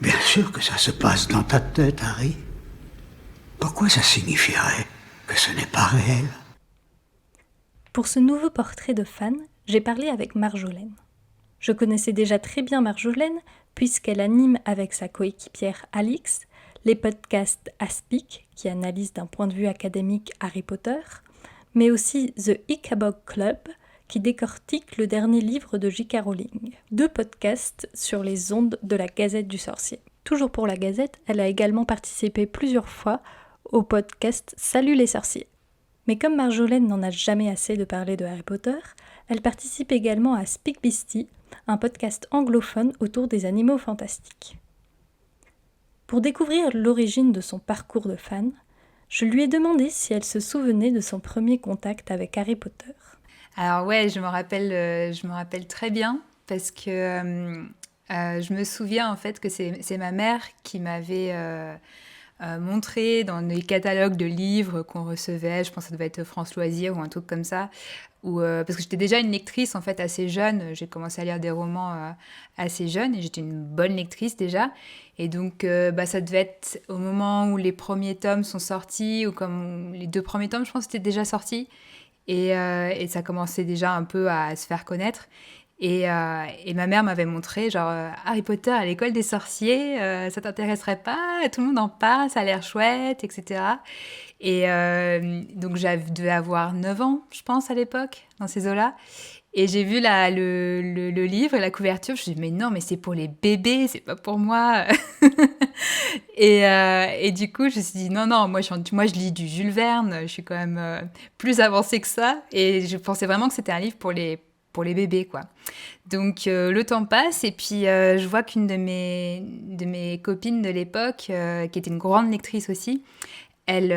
Bien sûr que ça se passe dans ta tête, Harry. Pourquoi ça signifierait que ce n'est pas réel? Pour ce nouveau portrait de fan, j'ai parlé avec Marjolaine. Je connaissais déjà très bien Marjolaine puisqu'elle anime avec sa coéquipière Alix les podcasts Aspic qui analysent d'un point de vue académique Harry Potter, mais aussi The Ichabod Club qui décortique le dernier livre de J.K. Rowling. 2 podcasts sur les ondes de la Gazette du Sorcier. Toujours pour la Gazette, elle a également participé plusieurs fois au podcast Salut les sorciers. Mais comme Marjolaine n'en a jamais assez de parler de Harry Potter, elle participe également à Speak Beastie, un podcast anglophone autour des animaux fantastiques. Pour découvrir l'origine de son parcours de fan, je lui ai demandé si elle se souvenait de son premier contact avec Harry Potter. Alors ouais, je me rappelle très bien parce que je me souviens en fait que c'est ma mère qui m'avait montré dans les catalogues de livres qu'on recevait, je pense que ça devait être France Loisirs ou un truc comme ça, parce que j'étais déjà une lectrice en fait assez jeune, j'ai commencé à lire des romans assez jeune et j'étais une bonne lectrice déjà. Et donc ça devait être au moment où les premiers tomes sont sortis, ou comme les 2 premiers tomes je pense étaient déjà sortis. Et ça commençait déjà un peu à se faire connaître. Et ma mère m'avait montré, genre, Harry Potter à l'école des sorciers, ça t'intéresserait pas? Tout le monde en parle, ça a l'air chouette, etc. Donc, je devais avoir 9 ans, je pense, à l'époque, dans ces eaux-là. Et j'ai vu le livre et la couverture, je me suis dit, mais non, mais c'est pour les bébés, c'est pas pour moi. Et du coup, je me suis dit, non, non, moi je lis du Jules Verne, je suis quand même plus avancée que ça. Et je pensais vraiment que c'était un livre pour les bébés, quoi. Donc le temps passe, et puis je vois qu'une de mes copines de l'époque, qui était une grande lectrice aussi, elle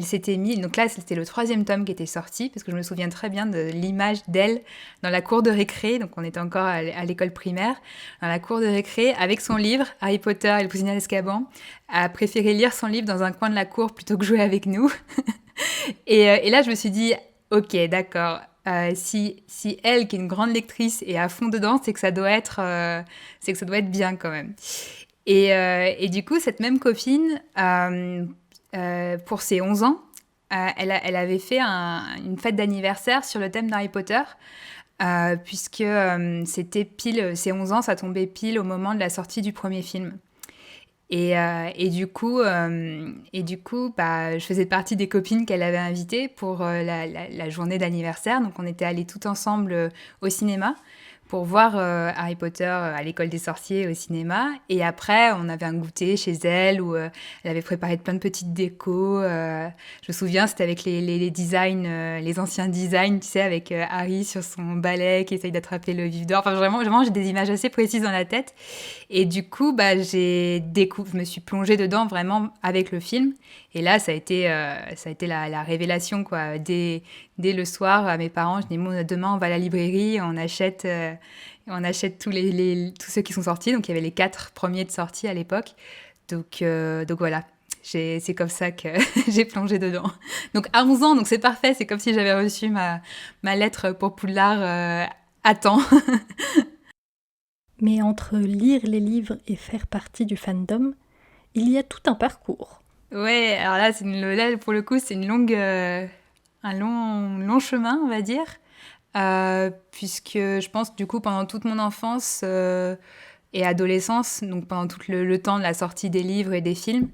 s'était mise, donc là c'était le 3e tome qui était sorti, parce que je me souviens très bien de l'image d'elle dans la cour de récré, donc on était encore à l'école primaire, dans la cour de récré, avec son livre, Harry Potter et le prisonnier d'Azkaban, a préféré lire son livre dans un coin de la cour plutôt que jouer avec nous. Et là je me suis dit, ok, d'accord, si elle, qui est une grande lectrice, est à fond dedans, c'est que ça doit être bien quand même. Et du coup, cette même copine, pour ses 11 ans, elle avait fait une fête d'anniversaire sur le thème d'Harry Potter, puisque c'était pile, ses 11 ans, ça tombait pile au moment de la sortie du premier film. Et du coup, je faisais partie des copines qu'elle avait invitées pour la journée d'anniversaire. Donc, on était allés tout ensemble au cinéma pour voir Harry Potter à l'école des sorciers au cinéma. Et après, on avait un goûter chez elle où elle avait préparé plein de petites décos. Je me souviens, c'était avec les designs, les anciens designs, tu sais, avec Harry sur son balai qui essaye d'attraper le vif d'or. Enfin, vraiment, vraiment, j'ai des images assez précises dans la tête. Et du coup, je me suis plongée dedans vraiment avec le film. Et là, ça a été la révélation, quoi. Dès le soir, à mes parents, je dis, bon, demain, on va à la librairie, on achète tous ceux qui sont sortis. Donc, il y avait les 4 premiers de sortie à l'époque. Donc voilà. C'est comme ça que j'ai plongé dedans. Donc, à 11 ans, donc c'est parfait. C'est comme si j'avais reçu ma lettre pour Poudlard à temps. Mais entre lire les livres et faire partie du fandom, il y a tout un parcours. Ouais, alors là, pour le coup, c'est un long chemin, on va dire. Puisque je pense, du coup, pendant toute mon enfance et adolescence, donc pendant tout le temps de la sortie des livres et des films,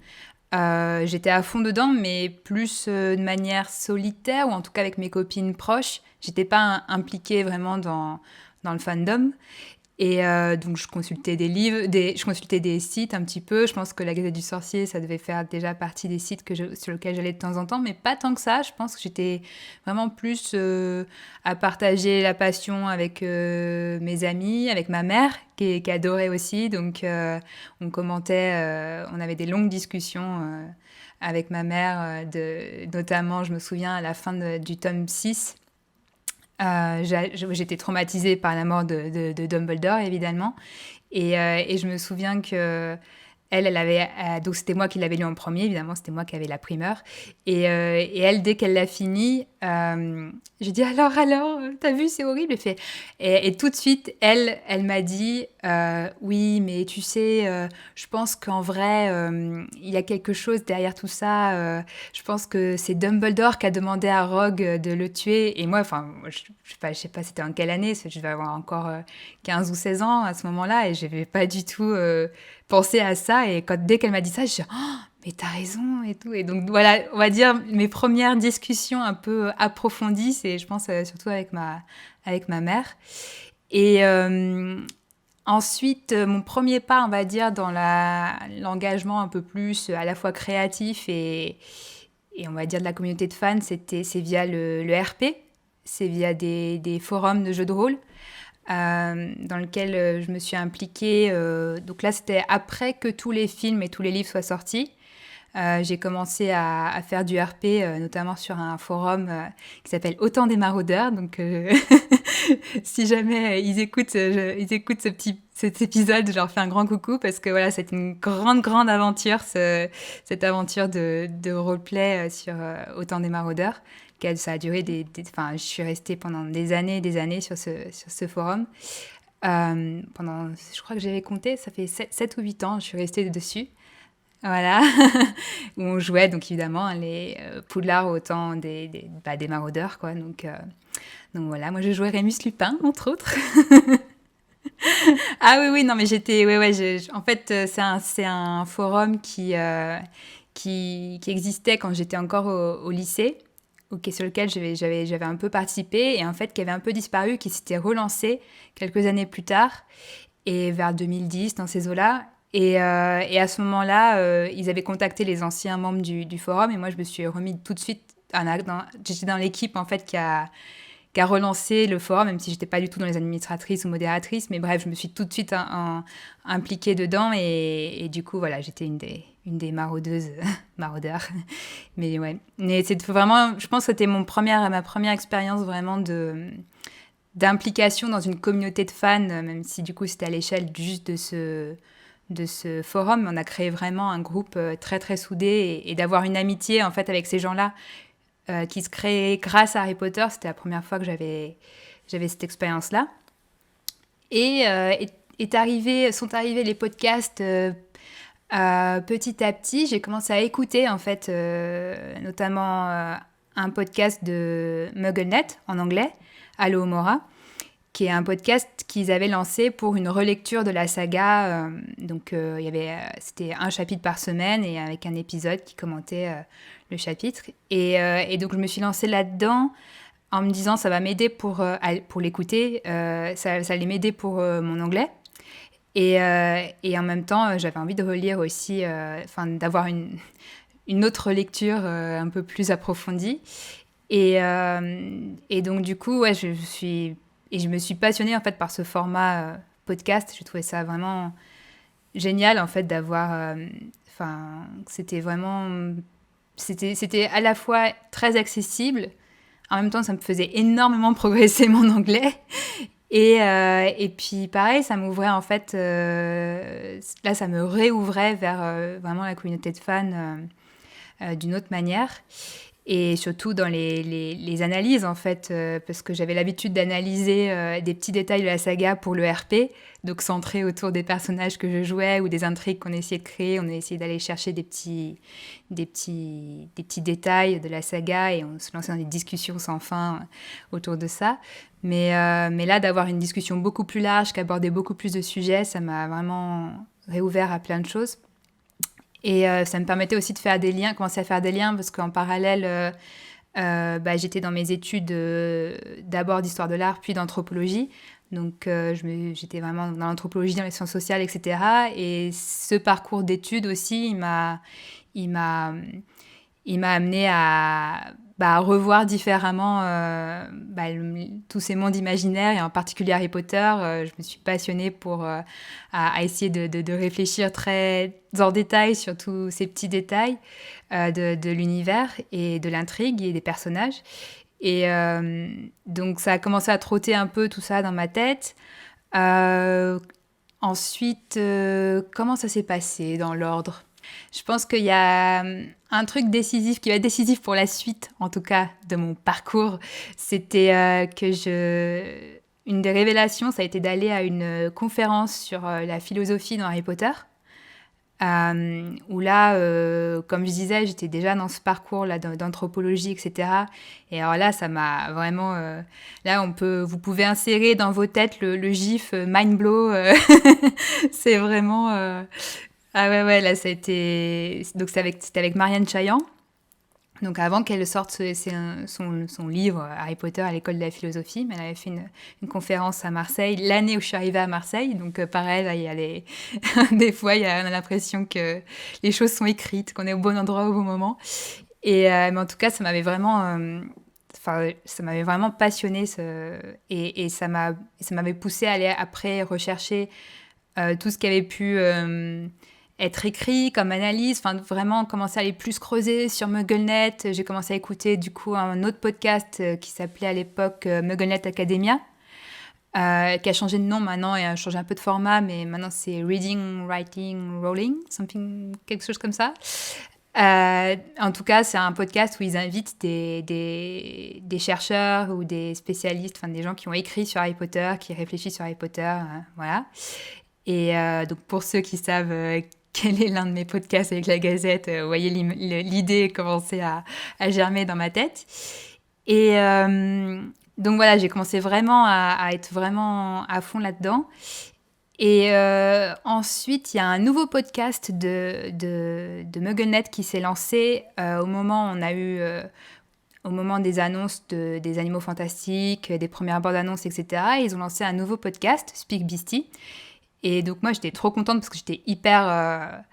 j'étais à fond dedans, mais plus de manière solitaire, ou en tout cas avec mes copines proches. J'étais pas impliquée vraiment dans le fandom. Et donc, je consultais je consultais des sites un petit peu. Je pense que la Gazette du Sorcier, ça devait faire déjà partie des sites sur lesquels j'allais de temps en temps, mais pas tant que ça. Je pense que j'étais vraiment plus à partager la passion avec mes amis, avec ma mère, qui adorait aussi. Donc, on commentait, on avait des longues discussions avec ma mère, notamment, je me souviens, à la fin du tome 6. J'étais traumatisée par la mort de Dumbledore, évidemment. Et je me souviens que elle avait... donc, c'était moi qui l'avais lu en premier, évidemment, c'était moi qui avais la primeur. Et elle, dès qu'elle l'a fini, J'ai dit alors, t'as vu, c'est horrible. Et tout de suite, elle m'a dit oui, mais tu sais, je pense qu'en vrai, il y a quelque chose derrière tout ça. Je pense que c'est Dumbledore qui a demandé à Rogue de le tuer. Et moi, enfin, je sais pas c'était en quelle année, je devais avoir encore 15 ou 16 ans à ce moment-là, et je n'avais pas du tout pensé à ça. Et dès qu'elle m'a dit ça, je dis mais t'as raison et tout. Et donc voilà, on va dire mes premières discussions un peu approfondies, c'est je pense surtout avec ma mère. Et ensuite, mon premier pas, on va dire, dans l'engagement un peu plus à la fois créatif et on va dire de la communauté de fans, c'est via le RP, c'est via des forums de jeux de rôle. Dans lequel je me suis impliquée. Donc là, c'était après que tous les films et tous les livres soient sortis. J'ai commencé à faire du RP, notamment sur un forum qui s'appelle Autant des maraudeurs. Donc, si jamais ils écoutent cet épisode, je leur fais un grand coucou parce que voilà, c'est une grande aventure, cette aventure de roleplay sur Autant des maraudeurs. Ça a duré enfin, je suis restée pendant des années sur ce forum. Je crois que j'avais compté, ça fait 7 ou 8 ans, je suis restée dessus. Voilà, où on jouait donc évidemment les Poudlard au temps des maraudeurs, quoi. Donc voilà, moi je jouais Rémus Lupin, entre autres. Ah oui, non mais en fait c'est un forum qui existait quand j'étais encore au lycée, sur lequel j'avais un peu participé et en fait qui avait un peu disparu, qui s'était relancé quelques années plus tard et vers 2010 dans ces eaux-là. Et à ce moment-là, ils avaient contacté les anciens membres du forum et moi je me suis remise tout de suite. J'étais dans l'équipe en fait qui a relancé le forum, même si j'étais pas du tout dans les administratrices ou modératrices, mais bref, je me suis tout de suite impliquée dedans et du coup voilà, j'étais une des maraudeuses, maraudeurs. Mais ouais, mais c'est vraiment, je pense que c'était ma première expérience vraiment d'implication dans une communauté de fans, même si du coup c'était à l'échelle juste de ce forum. On a créé vraiment un groupe très très soudé et d'avoir une amitié en fait avec ces gens-là qui se crée grâce à Harry Potter. C'était la première fois que j'avais cette expérience-là. Et sont arrivés les podcasts petit à petit. J'ai commencé à écouter en fait notamment un podcast de MuggleNet en anglais, Alohomora, qui est un podcast qu'ils avaient lancé pour une relecture de la saga. C'était un chapitre par semaine et avec un épisode qui commentait le chapitre. Et donc, je me suis lancée là-dedans en me disant, ça va m'aider pour l'écouter, ça allait m'aider pour mon anglais. Et en même temps, j'avais envie de relire aussi, d'avoir une autre lecture un peu plus approfondie. Et donc, du coup, ouais, je me suis passionnée en fait par ce format podcast. Je trouvais ça vraiment génial en fait d'avoir. C'était à la fois très accessible. En même temps, ça me faisait énormément progresser mon anglais. Et puis pareil, ça m'ouvrait en fait. Là, ça me réouvrait vers vraiment la communauté de fans d'une autre manière. Et surtout dans les analyses, en fait, parce que j'avais l'habitude d'analyser des petits détails de la saga pour le RP, donc centré autour des personnages que je jouais ou des intrigues qu'on essayait de créer. On a essayé d'aller chercher des petits détails de la saga et on se lançait dans des discussions sans fin autour de ça. Mais là, d'avoir une discussion beaucoup plus large, qui abordait beaucoup plus de sujets, ça m'a vraiment réouvert à plein de choses. Et ça me permettait aussi de commencer à faire des liens, parce qu'en parallèle, j'étais dans mes études d'abord d'histoire de l'art, puis d'anthropologie. Donc, j'étais vraiment dans l'anthropologie, dans les sciences sociales, etc. Et ce parcours d'études aussi, il m'a amené à revoir différemment tous ces mondes imaginaires, et en particulier Harry Potter. Je me suis passionnée à essayer de réfléchir très en détail sur tous ces petits détails de l'univers et de l'intrigue et des personnages. Et donc ça a commencé à trotter un peu tout ça dans ma tête. Ensuite, comment ça s'est passé dans l'ordre ? Je pense qu'il y a un truc décisif, qui va être décisif pour la suite, en tout cas, de mon parcours. C'était une des révélations, ça a été d'aller à une conférence sur la philosophie dans Harry Potter. Où là, comme je disais, j'étais déjà dans ce parcours-là d'anthropologie, etc. Et alors là, ça m'a vraiment... là, vous pouvez insérer dans vos têtes le gif mind blow. C'est vraiment... Ah ouais, là, ça a été... Donc, c'était avec Marianne Chaillan. Donc, avant qu'elle sorte son livre Harry Potter à l'école de la philosophie, mais elle avait fait une conférence à Marseille, l'année où je suis arrivée à Marseille. Donc, pareil, là, il y a des fois, on a l'impression que les choses sont écrites, qu'on est au bon endroit au bon moment. Mais en tout cas, ça m'avait vraiment... ça m'avait vraiment passionnée et ça m'avait poussée à aller après rechercher tout ce qui avait pu être écrit comme analyse, enfin vraiment commencer à aller plus creuser sur MuggleNet. J'ai commencé à écouter du coup un autre podcast qui s'appelait à l'époque MuggleNet Academia, qui a changé de nom maintenant et a changé un peu de format, mais maintenant c'est Reading, Writing, Rolling, quelque chose comme ça. En tout cas, c'est un podcast où ils invitent des chercheurs ou des spécialistes, enfin des gens qui ont écrit sur Harry Potter, qui réfléchissent sur Harry Potter, voilà. Et donc pour ceux qui savent quel est l'un de mes podcasts avec la Gazette, vous voyez l'idée commencer à germer dans ma tête. Et donc voilà, j'ai commencé vraiment à être vraiment à fond là-dedans. Et ensuite, il y a un nouveau podcast de MuggleNet qui s'est lancé au moment où on a eu... au moment des annonces des Animaux Fantastiques, des premières bandes annonces, etc. Ils ont lancé un nouveau podcast, Speak Beastie. Et donc moi, j'étais trop contente parce que j'étais hyper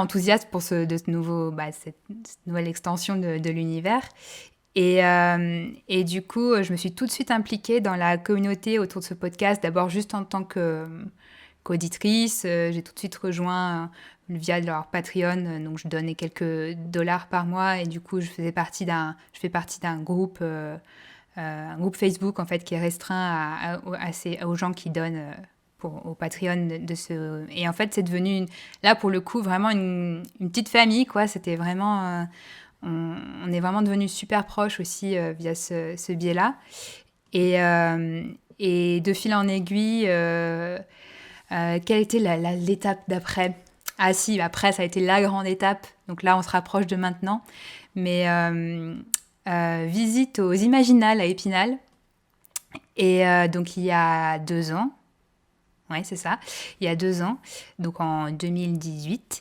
enthousiaste pour cette nouvelle extension de l'univers. Et du coup, je me suis tout de suite impliquée dans la communauté autour de ce podcast. D'abord, juste en tant qu'auditrice. J'ai tout de suite rejoint via leur Patreon. Donc, je donnais quelques dollars par mois. Et du coup, je fais partie d'un groupe, un groupe Facebook, en fait, qui est restreint aux gens qui donnent... au Patreon et en fait c'est devenu là pour le coup vraiment une petite famille quoi. C'était vraiment on est vraiment devenus super proches aussi via ce biais-là et de fil en aiguille quelle était l'étape d'après? Ah si, après ça a été la grande étape, donc là on se rapproche de maintenant, mais visite aux Imaginales à Épinal et donc il y a 2 ans. Oui, c'est ça. Il y a 2 ans, donc en 2018.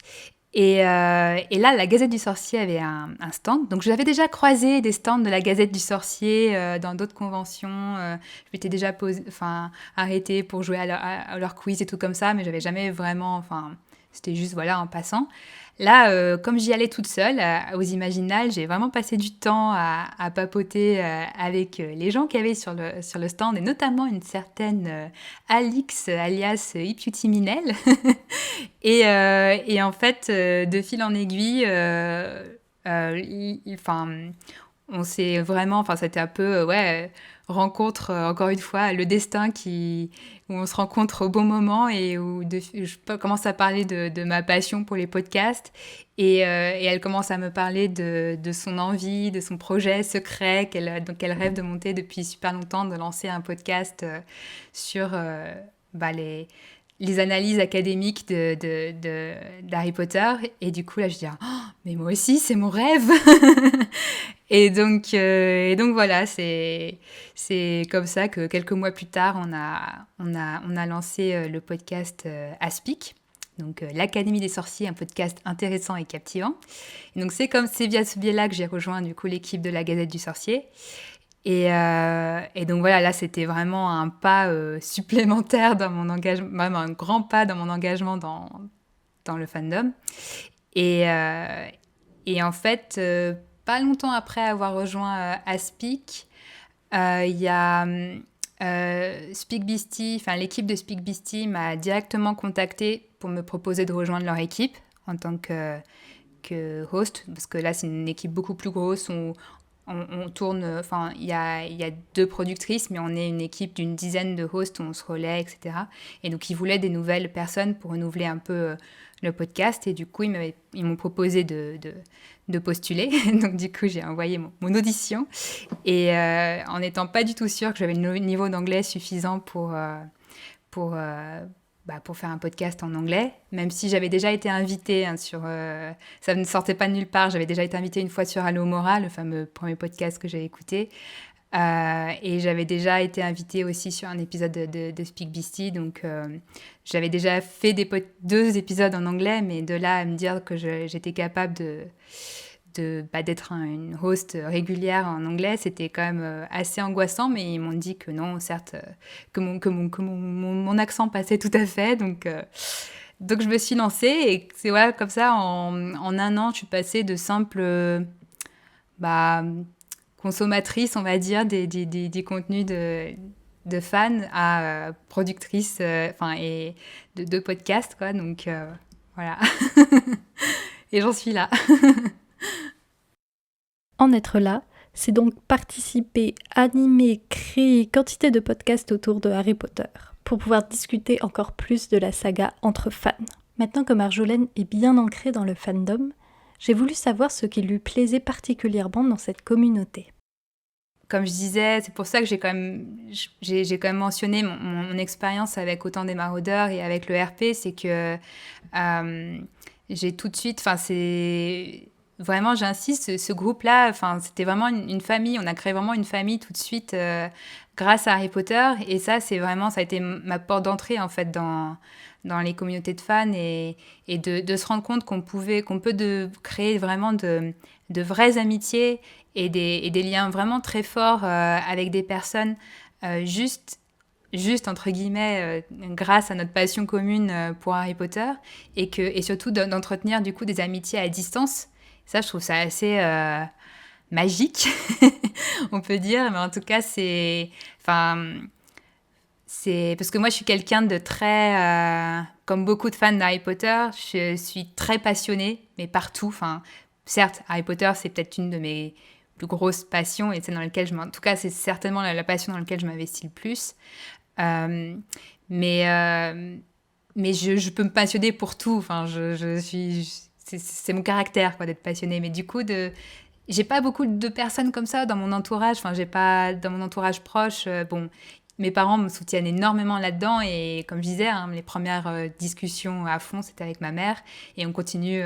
Et là, la Gazette du Sorcier avait un stand. Donc, je l'avais déjà croisé des stands de la Gazette du Sorcier dans d'autres conventions. Je m'étais déjà arrêtée pour jouer à leur quiz et tout comme ça, mais j'avais jamais vraiment... C'était juste, voilà, en passant. Là, comme j'y allais toute seule aux Imaginales, j'ai vraiment passé du temps à papoter avec les gens qui avaient sur le stand, et notamment une certaine Alix, alias Ipiuti Minel. et en fait, de fil en aiguille, on s'est vraiment... c'était un peu, rencontre, encore une fois, le destin où on se rencontre au bon moment et où je commence à parler de ma passion pour les podcasts et elle commence à me parler de son envie, de son projet secret qu'elle rêve de monter depuis super longtemps, de lancer un podcast sur les analyses académiques d'Harry Potter. Et du coup, là, je dis mais moi aussi, c'est mon rêve. Et donc voilà, c'est comme ça que quelques mois plus tard, on a lancé le podcast Aspic, donc l'Académie des Sorciers, un podcast intéressant et captivant. Et donc c'est via ce biais-là que j'ai rejoint du coup l'équipe de la Gazette du Sorcier. Et donc voilà, là c'était vraiment un pas supplémentaire dans mon engagement, vraiment un grand pas dans mon engagement dans le fandom. Et en fait, pas longtemps après avoir rejoint Aspic, il y a Speak Beastie, l'équipe de Speak Beastie m'a directement contactée pour me proposer de rejoindre leur équipe en tant que host, parce que là c'est une équipe beaucoup plus grosse où on tourne, enfin, il y a 2 productrices, mais on est une équipe d'une dizaine de hosts où on se relaie, etc. Et donc, ils voulaient des nouvelles personnes pour renouveler un peu le podcast. Et du coup, ils m'ont proposé de postuler. Donc, du coup, j'ai envoyé mon audition. Et en n'étant pas du tout sûre que j'avais le niveau d'anglais suffisant pour, pour faire un podcast en anglais, même si j'avais déjà été invitée ça ne sortait pas de nulle part, j'avais déjà été invitée une fois sur Allo Mora, le fameux premier podcast que j'ai écouté, et j'avais déjà été invitée aussi sur un épisode de Speak Beastie, donc j'avais déjà fait 2 épisodes en anglais, mais de là à me dire que j'étais capable d'être une host régulière en anglais, c'était quand même assez angoissant, mais ils m'ont dit que non, certes, que mon accent passait tout à fait, donc je me suis lancée, et c'est voilà, comme ça, en un an, je suis passée de simple consommatrice, on va dire, des contenus de fans à productrice et de podcasts, quoi, donc voilà. Et j'en suis là. En être là, c'est donc participer, animer, créer quantité de podcasts autour de Harry Potter, pour pouvoir discuter encore plus de la saga entre fans. Maintenant que Marjolaine est bien ancrée dans le fandom, j'ai voulu savoir ce qui lui plaisait particulièrement dans cette communauté. Comme je disais, c'est pour ça que j'ai quand même mentionné mon expérience avec Autant des Maraudeurs et avec le RP, c'est que j'ai tout de suite, vraiment, j'insiste, ce groupe-là, c'était vraiment une famille. On a créé vraiment une famille tout de suite grâce à Harry Potter. Et ça, ça a été ma porte d'entrée, en fait, dans les communautés de fans et de se rendre compte qu'on peut créer vraiment de vraies amitiés et des liens vraiment très forts avec des personnes juste entre guillemets, grâce à notre passion commune pour Harry Potter et surtout d'entretenir du coup des amitiés à distance. Ça, je trouve ça assez magique, on peut dire, mais en tout cas, c'est parce que moi, je suis quelqu'un de très, comme beaucoup de fans d'Harry Potter, je suis très passionnée, mais partout. Certes, Harry Potter, c'est peut-être une de mes plus grosses passions et c'est dans laquelle en tout cas, c'est certainement la passion dans laquelle je m'investis le plus. Mais je peux me passionner pour tout. C'est mon caractère, quoi, d'être passionnée. Mais du coup, j'ai pas beaucoup de personnes comme ça dans mon entourage. J'ai pas dans mon entourage proche. Mes parents me soutiennent énormément là-dedans et comme je disais, les premières discussions à fond, c'était avec ma mère et on continue.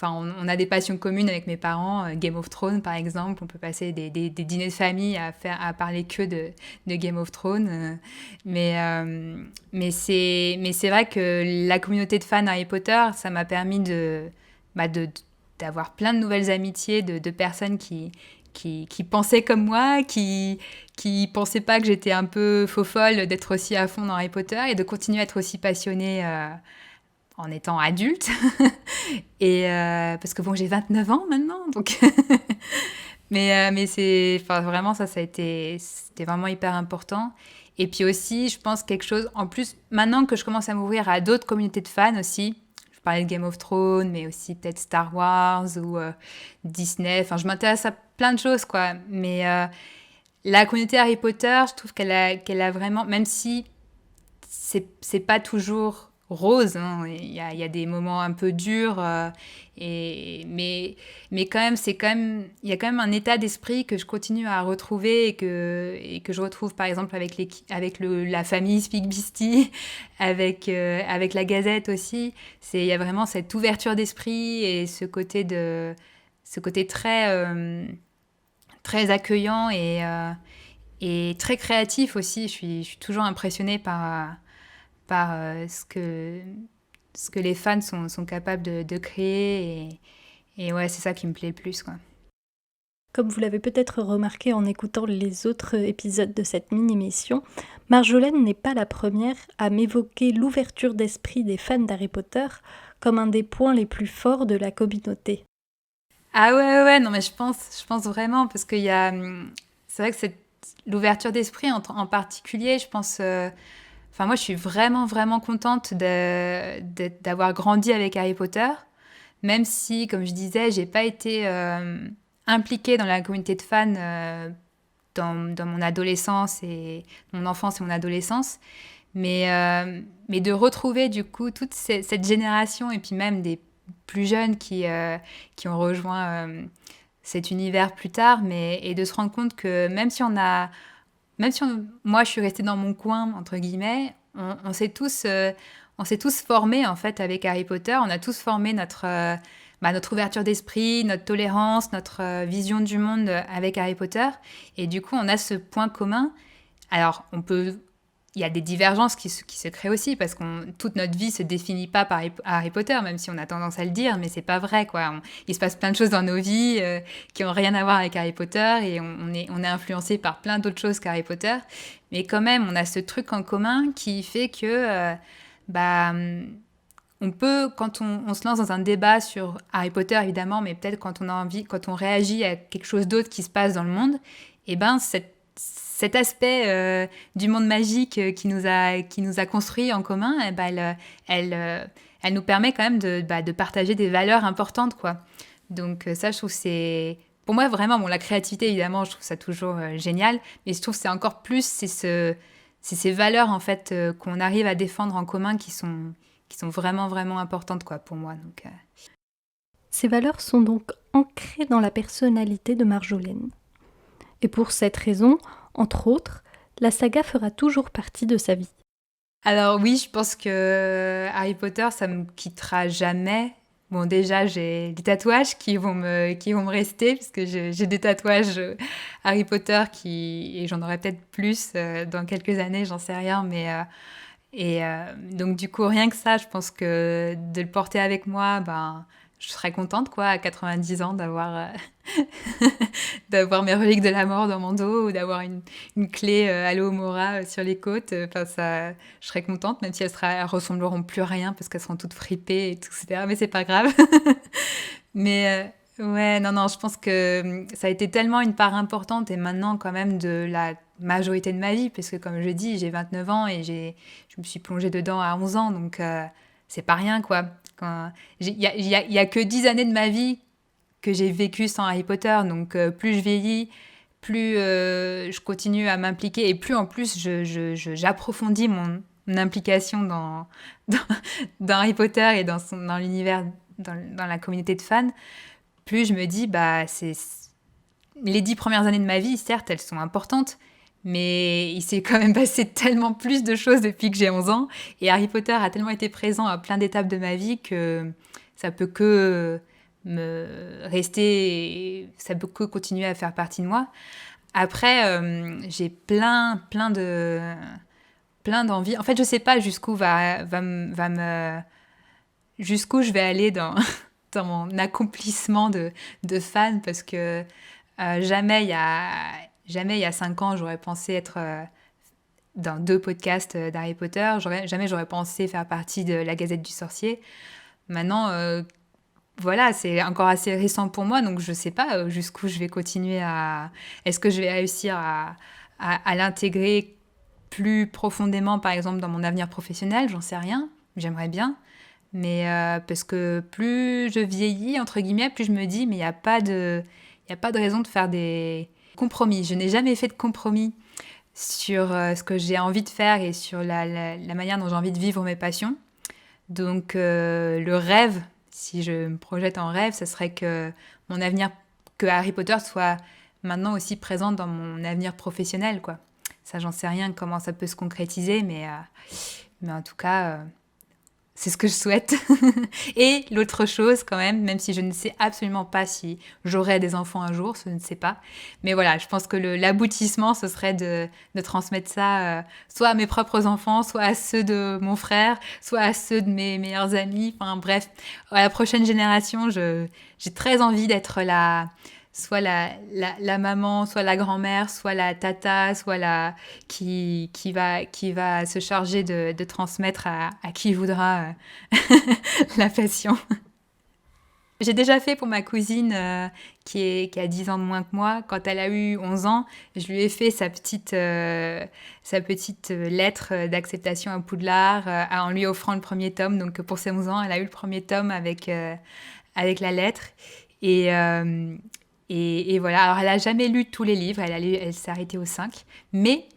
On a des passions communes avec mes parents. Game of Thrones, par exemple, on peut passer des dîners de famille à parler que de Game of Thrones. Mais c'est vrai que la communauté de fans Harry Potter, ça m'a permis d'avoir plein de nouvelles amitiés, de personnes qui pensaient comme moi, qui pensaient pas que j'étais un peu faux-folle d'être aussi à fond dans Harry Potter et de continuer à être aussi passionnée en étant adulte. Et parce que bon, j'ai 29 ans maintenant, donc... mais c'est... vraiment, c'était vraiment hyper important. Et puis aussi, je pense quelque chose... En plus, maintenant que je commence à m'ouvrir à d'autres communautés de fans aussi, je parlais de Game of Thrones, mais aussi peut-être Star Wars ou Disney. Je m'intéresse à plein de choses, quoi. Mais la communauté Harry Potter, je trouve qu'elle a vraiment... Même si c'est pas toujours rose, hein, il y a des moments un peu durs, mais quand même, il y a quand même un état d'esprit que je continue à retrouver et que je retrouve par exemple avec la famille Speak Beastie, avec la Gazette aussi. Il y a vraiment cette ouverture d'esprit et ce côté très, très accueillant et très créatif aussi. Je suis toujours impressionnée par ce que les fans sont capables de créer. Et ouais, c'est ça qui me plaît le plus, quoi. Comme vous l'avez peut-être remarqué en écoutant les autres épisodes de cette mini-émission, Marjolaine n'est pas la première à m'évoquer l'ouverture d'esprit des fans d'Harry Potter comme un des points les plus forts de la communauté. Ah ouais, non mais je pense vraiment, parce qu'il y a... C'est vrai que l'ouverture d'esprit en particulier, je pense... moi, je suis vraiment, vraiment contente d'avoir grandi avec Harry Potter, même si, comme je disais, j'ai pas été impliquée dans la communauté de fans dans mon adolescence et mon enfance et mon adolescence. Mais de retrouver du coup toute cette génération et puis même des plus jeunes qui ont rejoint cet univers plus tard, et de se rendre compte que moi je suis restée dans mon coin entre guillemets, on s'est tous formés en fait avec Harry Potter, on a tous formé notre ouverture d'esprit, notre tolérance, notre vision du monde avec Harry Potter, et du coup on a ce point commun. Alors il y a des divergences qui se créent aussi, parce que toute notre vie se définit pas par Harry Potter, même si on a tendance à le dire, mais c'est pas vrai, quoi. Il se passe plein de choses dans nos vies qui ont rien à voir avec Harry Potter, et on est influencé par plein d'autres choses qu'Harry Potter. Mais quand même, on a ce truc en commun qui fait que, on peut, quand on se lance dans un débat sur Harry Potter, évidemment, mais peut-être quand on réagit à quelque chose d'autre qui se passe dans le monde, et ben, cet aspect du monde magique qui nous a construit en commun, elle nous permet quand même de partager des valeurs importantes, quoi. Donc ça, je trouve que c'est... Pour moi, vraiment, la créativité, évidemment, je trouve ça toujours génial, mais je trouve que c'est encore plus, c'est ces valeurs, en fait, qu'on arrive à défendre en commun qui sont vraiment, vraiment importantes, quoi, pour moi. Donc, Ces valeurs sont donc ancrées dans la personnalité de Marjolaine. Et pour cette raison, entre autres, la saga fera toujours partie de sa vie. Alors oui, je pense que Harry Potter, ça me quittera jamais. Bon, déjà, j'ai des tatouages qui vont me rester, parce que j'ai des tatouages Harry Potter et j'en aurai peut-être plus dans quelques années, j'en sais rien, donc du coup, rien que ça, je pense que de le porter avec moi, je serais contente, quoi, à 90 ans, d'avoir mes reliques de la mort dans mon dos, ou d'avoir une clé Alohomora sur les côtes. Enfin, ça, je serais contente, même si elles ressembleront plus à rien, parce qu'elles seront toutes fripées et tout, etc. Mais c'est pas grave. Mais ouais, non, je pense que ça a été tellement une part importante, et maintenant quand même de la majorité de ma vie, parce que comme je dis, j'ai 29 ans et je me suis plongée dedans à 11 ans, donc c'est pas rien, quoi. Il y a que 10 années de ma vie que j'ai vécu sans Harry Potter, donc plus je vieillis, plus je continue à m'impliquer, et plus en plus j'approfondis mon implication dans Harry Potter et dans l'univers, dans la communauté de fans, plus je me dis, les 10 premières années de ma vie, certes, elles sont importantes, mais il s'est quand même passé tellement plus de choses depuis que j'ai 11 ans, et Harry Potter a tellement été présent à plein d'étapes de ma vie que ça peut que me rester, ça peut que continuer à faire partie de moi. Après, j'ai plein d'envies. En fait, je sais pas jusqu'où jusqu'où je vais aller dans mon accomplissement de fan, parce que jamais il y a 5 ans, j'aurais pensé être dans 2 podcasts d'Harry Potter. Jamais j'aurais pensé faire partie de la Gazette du Sorcier. Maintenant, voilà, c'est encore assez récent pour moi, donc je sais pas jusqu'où je vais continuer à... Est-ce que je vais réussir à l'intégrer plus profondément, par exemple, dans mon avenir professionnel? J'en sais rien, j'aimerais bien. Mais parce que plus je vieillis, entre guillemets, plus je me dis, mais il n'y a pas de raison de faire des compromis. Je n'ai jamais fait de compromis sur ce que j'ai envie de faire et sur la manière dont j'ai envie de vivre mes passions. Donc le rêve, si je me projette en rêve, ce serait que mon avenir, que Harry Potter soit maintenant aussi présent dans mon avenir professionnel, quoi. Ça, j'en sais rien comment ça peut se concrétiser, mais en tout cas... c'est ce que je souhaite. Et l'autre chose quand même si je ne sais absolument pas si j'aurai des enfants un jour, je ne sais pas. Mais voilà, je pense que l'aboutissement, ce serait de transmettre ça soit à mes propres enfants, soit à ceux de mon frère, soit à ceux de mes meilleurs amis. Enfin bref, à la prochaine génération, j'ai très envie d'être soit la maman, soit la grand-mère, soit la tata, soit qui va se charger de transmettre à qui voudra la passion. J'ai déjà fait pour ma cousine qui a 10 ans de moins que moi. Quand elle a eu 11 ans, je lui ai fait sa petite lettre d'acceptation à Poudlard en lui offrant le premier tome. Donc pour ses 11 ans, elle a eu le premier tome avec la lettre. Et voilà, alors elle a jamais lu tous les livres, elle s'est arrêtée aux 5, mais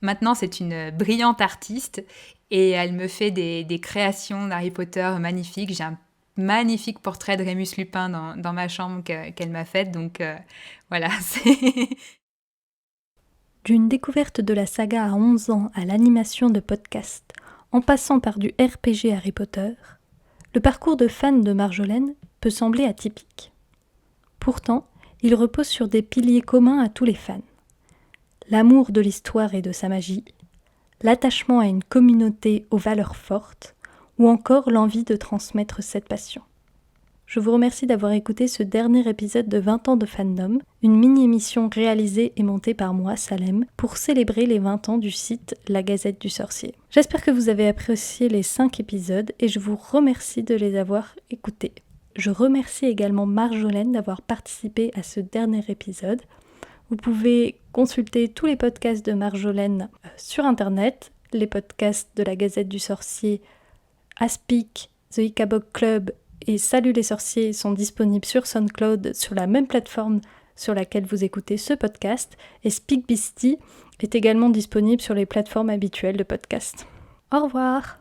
maintenant c'est une brillante artiste et elle me fait des créations d'Harry Potter magnifiques. J'ai un magnifique portrait de Rémus Lupin dans ma chambre qu'elle m'a faite, donc voilà, c'est... D'une découverte de la saga à 11 ans à l'animation de podcast, en passant par du RPG Harry Potter, le parcours de fan de Marjolaine peut sembler atypique. Pourtant, il repose sur des piliers communs à tous les fans. L'amour de l'histoire et de sa magie, l'attachement à une communauté aux valeurs fortes, ou encore l'envie de transmettre cette passion. Je vous remercie d'avoir écouté ce dernier épisode de 20 ans de fandom, une mini-émission réalisée et montée par moi, Salem, pour célébrer les 20 ans du site La Gazette du Sorcier. J'espère que vous avez apprécié les 5 épisodes et je vous remercie de les avoir écoutés. Je remercie également Marjolaine d'avoir participé à ce dernier épisode. Vous pouvez consulter tous les podcasts de Marjolaine sur internet, les podcasts de la Gazette du Sorcier, Aspic, The Icaboc Club et Salut les sorciers sont disponibles sur SoundCloud, sur la même plateforme sur laquelle vous écoutez ce podcast, et Speak Beastie est également disponible sur les plateformes habituelles de podcast. Au revoir!